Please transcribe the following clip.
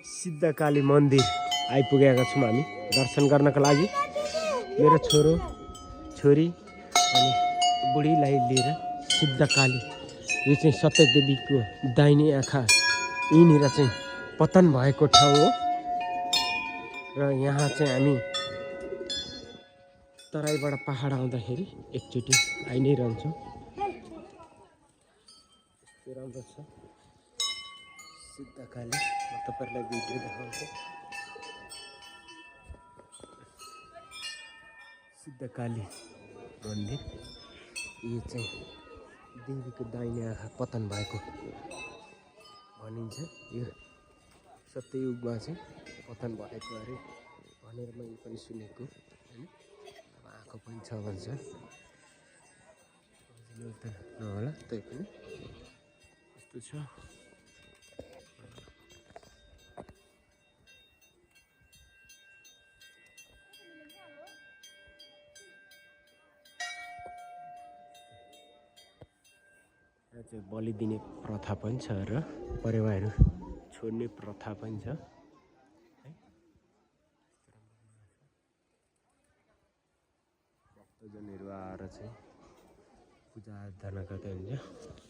सिद्धकाली मन्दिर आइपुगेका छौँ हामी दर्शन गर्नको लागि। मेरो छोरो छोरी अनि बुढीलाई लिएर सिद्धकाली, यो चाहिँ सत्यदेवीको दाहिने आँखा यहीँनिर चाहिँ पतन भएको ठाउँ हो। र यहाँ चाहिँ हामी तराईबाट पहाड आउँदाखेरि एकचोटि आइ नै रहन्छौँ। यस्तो राम्रो छ सिद्धकाली। म तपाईँहरूलाई भिडियो देखाउँछु। सिद्धकाली मन्दिर, यो चाहिँ देवीको दाहिने आँखा पतन भएको भनिन्छ। यो सत्ययुगमा चाहिँ पतन भएको अरे भनेर मैले पनि सुनेको होइन। अब आँखा पनि छ भन्छ, त नहोला तै पनि यस्तो छ। यहाँ चाहिँ बलि दिने प्रथा पनि छ र परेवाहरू छोड्ने प्रथा पनि छ है। भक्तजनहरू आएर चाहिँ पूजा आराधना गर्दै हुन्छ।